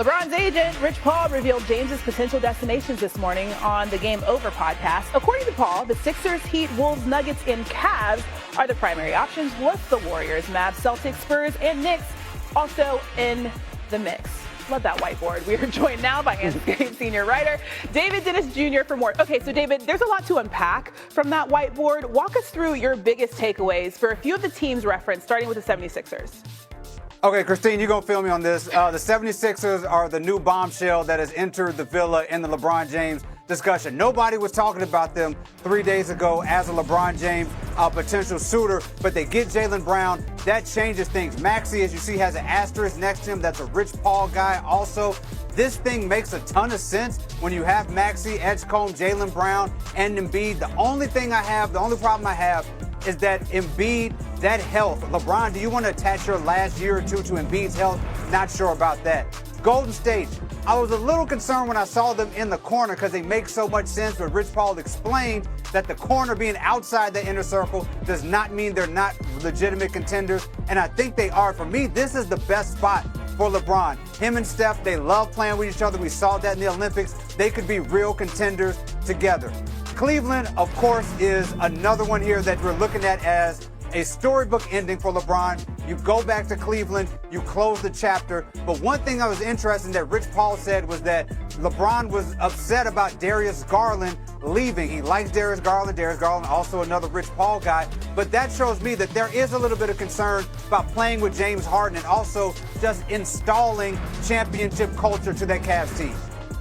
LeBron's agent, Rich Paul, revealed James's potential destinations this morning on the Game Over podcast. According to Paul, the Sixers, Heat, Wolves, Nuggets, and Cavs are the primary options, with the Warriors, Mavs, Celtics, Spurs, and Knicks also in the mix. Love that whiteboard. We are joined now by Anthony senior writer David Dennis Jr. for more. Okay, so David, there's a lot to unpack from that whiteboard. Walk us through your biggest takeaways for a few of the teams referenced, starting with the 76ers. Okay, Christine, you're going to feel me on this. The 76ers are the new bombshell that has entered the villa in the LeBron James discussion. Nobody was talking about them 3 days ago as a LeBron James potential suitor, but they get Jaylen Brown. That changes things. Maxey, as you see, has an asterisk next to him. That's a Rich Paul guy also. This thing makes a ton of sense when you have Maxey, Edgecombe, Jaylen Brown, and Embiid. The only problem I have is that Embiid, that health. LeBron, do you want to attach your last year or two to Embiid's health? Not sure about that. Golden State, I was a little concerned when I saw them in the corner because they make so much sense, but Rich Paul explained that the corner being outside the inner circle does not mean they're not legitimate contenders, and I think they are. For me, this is the best spot for LeBron. Him and Steph, they love playing with each other. We saw that in the Olympics. They could be real contenders together. Cleveland, of course, is another one here that we're looking at as a storybook ending for LeBron. You go back to Cleveland, you close the chapter. But one thing I was interested that Rich Paul said was that LeBron was upset about Darius Garland leaving. He likes Darius Garland. Darius Garland, also another Rich Paul guy. But that shows me that there is a little bit of concern about playing with James Harden and also just installing championship culture to that Cavs team.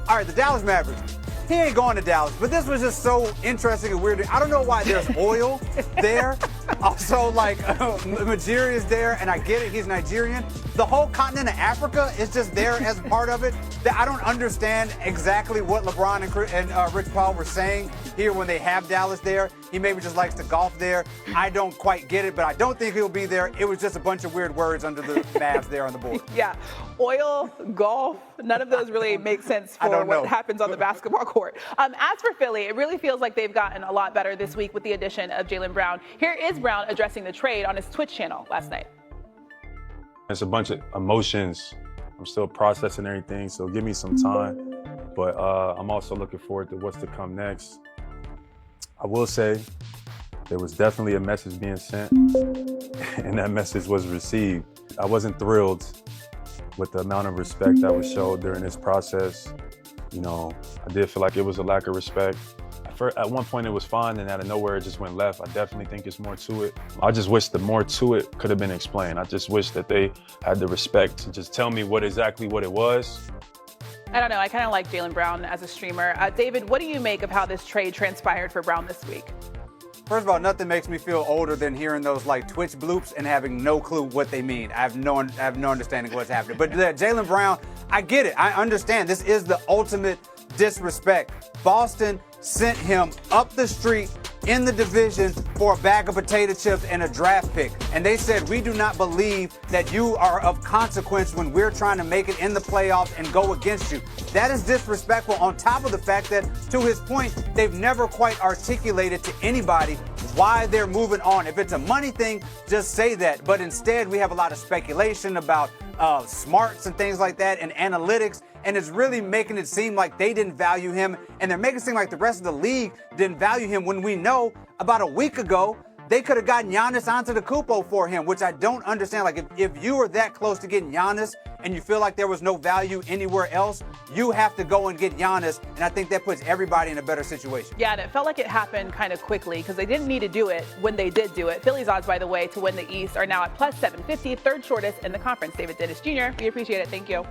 All right, the Dallas Mavericks. He ain't going to Dallas, but this was just so interesting and weird. I don't know why there's oil there. Also, Majiri is there, and I get it, he's Nigerian. The whole continent of Africa is just there as part of it. I don't understand exactly what LeBron and Rich Paul were saying here when they have Dallas there. He maybe just likes to golf there. I don't quite get it, but I don't think he'll be there. It was just a bunch of weird words under the Mavs there on the board. Yeah, oil, golf, none of those really make sense for what happens on the basketball court. As for Philly, it really feels like they've gotten a lot better this week with the addition of Jaylen Brown. Here is Brown addressing the trade on his Twitch channel last night. It's a bunch of emotions. I'm still processing everything, so give me some time. But I'm also looking forward to what's to come next. I will say there was definitely a message being sent, and that message was received. I wasn't thrilled with the amount of respect that was showed during this process. You know, I did feel like it was a lack of respect. At one point it was fine, and out of nowhere it just went left. I definitely think it's more to it. I just wish the more to it could have been explained. I just wish that they had the respect to just tell me exactly what it was. I don't know, I kind of like Jaylen Brown as a streamer. David, what do you make of how this trade transpired for Brown this week? First of all, nothing makes me feel older than hearing those Twitch bloops and having no clue what they mean. I have no understanding of what's happening. But Jaylen Brown, I get it. I understand. This is the ultimate disrespect. Boston sent him up the street in the division for a bag of potato chips and a draft pick. And they said, we do not believe that you are of consequence when we're trying to make it in the playoffs and go against you. That is disrespectful, on top of the fact that, to his point, they've never quite articulated to anybody why they're moving on. If it's a money thing, just say that. But instead, we have a lot of speculation about smarts and things like that and analytics. And it's really making it seem like they didn't value him, and they're making it seem like the rest of the league didn't value him, when we know about a week ago they could have gotten Giannis Antetokounmpo for him, which I don't understand. Like, if you were that close to getting Giannis and you feel like there was no value anywhere else, you have to go and get Giannis, and I think that puts everybody in a better situation. Yeah, and it felt like it happened kind of quickly because they didn't need to do it when they did do it. Philly's odds, by the way, to win the East are now at plus 750, third shortest in the conference. David Dennis Jr., we appreciate it. Thank you.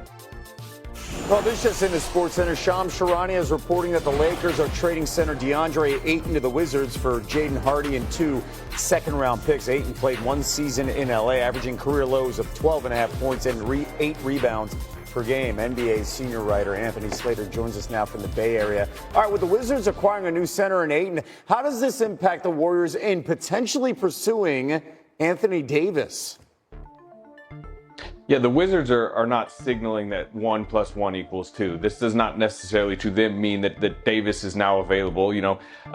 Well, this just in the SportsCenter. Shams Charania is reporting that the Lakers are trading center DeAndre Ayton to the Wizards for Jaden Hardy and 2 second-round picks. Ayton played 1 season in L.A., averaging career lows of 12.5 points and 8 rebounds per game. NBA's senior writer Anthony Slater joins us now from the Bay Area. All right, with the Wizards acquiring a new center in Ayton, how does this impact the Warriors in potentially pursuing Anthony Davis? Yeah, the Wizards are not signaling that 1 + 1 = 2. This does not necessarily to them mean that Davis is now available.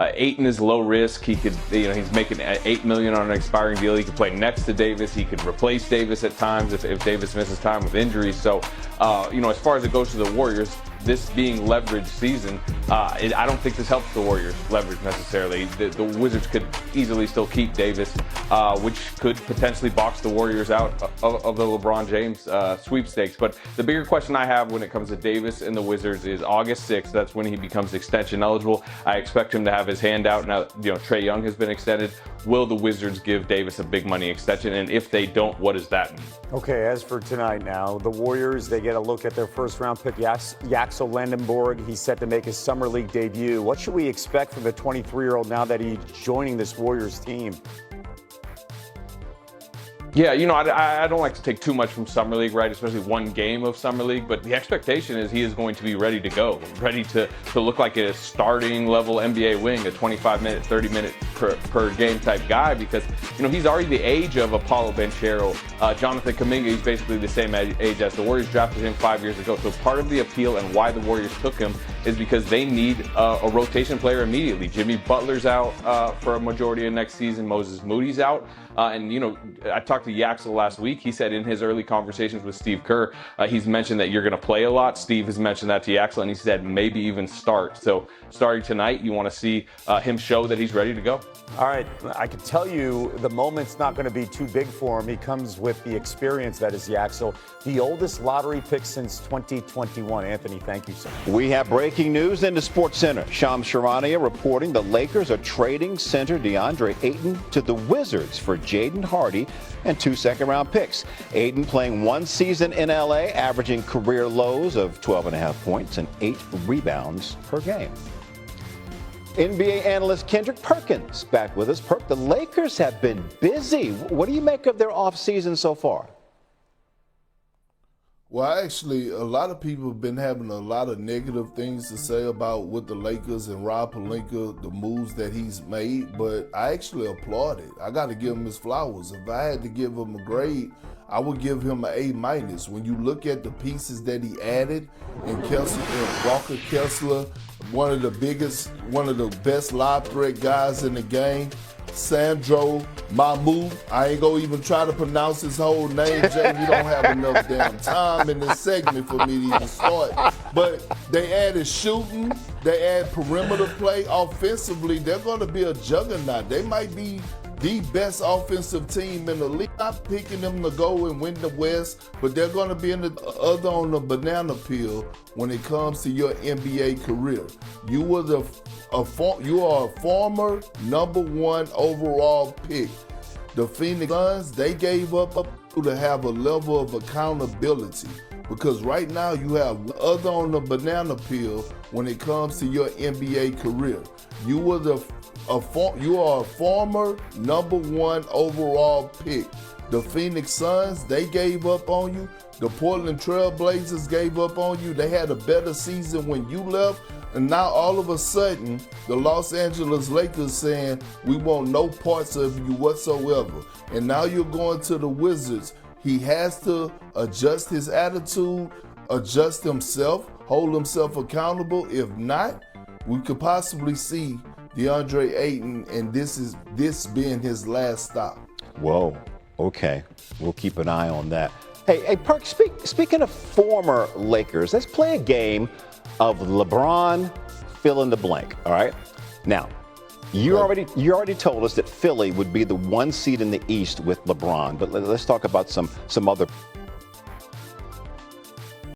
Ayton is low risk. He could, he's making $8 million on an expiring deal. He could play next to Davis. He could replace Davis at times if Davis misses time with injuries. So, as far as it goes to the Warriors, this being leverage season, I don't think this helps the Warriors leverage necessarily. The Wizards could easily still keep Davis, which could potentially box the Warriors out of the LeBron James sweepstakes. But the bigger question I have when it comes to Davis and the Wizards is August 6th. That's when he becomes extension eligible. I expect him to have his hand out. Now, Trae Young has been extended. Will the Wizards give Davis a big money extension? And if they don't, what does that mean? Okay, as for tonight now, the Warriors, they get a look at their first-round pick, Axel Landenborg. He's set to make his Summer League debut. What should we expect from the 23-year-old now that he's joining this Warriors team? Yeah, I don't like to take too much from Summer League, right? Especially one game of Summer League. But the expectation is he is going to be ready to go, ready to look like a starting level NBA wing, a 25-minute, 30-minute per game type guy, because, he's already the age of Apollo Banchero. Jonathan Kuminga, he's basically the same age as the Warriors drafted him 5 years ago. So part of the appeal and why the Warriors took him is because they need a rotation player immediately. Jimmy Butler's out for a majority of next season. Moses Moody's out. I talked to Yaxel last week. He said in his early conversations with Steve Kerr, he's mentioned that you're going to play a lot. Steve has mentioned that to Yaxel, and he said maybe even start. So starting tonight, you want to see him show that he's ready to go. All right, I can tell you the moment's not going to be too big for him. He comes with the experience that is Yaxel, the oldest lottery pick since 2021. Anthony, thank you, sir. We have breaking news into SportsCenter. Shams Charania reporting the Lakers are trading center DeAndre Ayton to the Wizards for Jayden Hardy and 2 second-round picks. Ayton playing 1 season in L.A., averaging career lows of 12.5 points and 8 rebounds per game. NBA analyst Kendrick Perkins back with us. Perk, the Lakers have been busy. What do you make of their offseason so far? Well, actually, a lot of people have been having a lot of negative things to say about with the Lakers and Rob Pelinka, the moves that he's made, but I actually applaud it. I got to give him his flowers. If I had to give him a grade, I would give him an A-. When you look at the pieces that he added, and Walker Kessler, one of the best lob threat guys in the game. Sandro Mamu, I ain't gonna even try to pronounce his whole name, Jay. We don't have enough damn time in this segment for me to even start. But they added shooting, they add perimeter play. Offensively, they're gonna be a juggernaut. They might be the best offensive team in the league. Not picking them to go and win the West, but they're going to be in the other on the banana peel when it comes to your NBA career. You are a former #1 overall pick. The Phoenix Suns, they gave up to have a level of accountability, because right now you have other on the banana peel when it comes to your NBA career. You are a former #1 overall pick. The Phoenix Suns, they gave up on you. The Portland Trail Blazers gave up on you. They had a better season when you left. And now all of a sudden, the Los Angeles Lakers saying, we want no parts of you whatsoever. And now you're going to the Wizards. He has to adjust his attitude, adjust himself, hold himself accountable. If not, we could possibly see DeAndre Ayton, and this being his last stop. Whoa, okay. We'll keep an eye on that. Hey, Perk, speaking of former Lakers, let's play a game of LeBron fill in the blank, all right? Now, you already told us that Philly would be the 1 seed in the East with LeBron, but let's talk about some other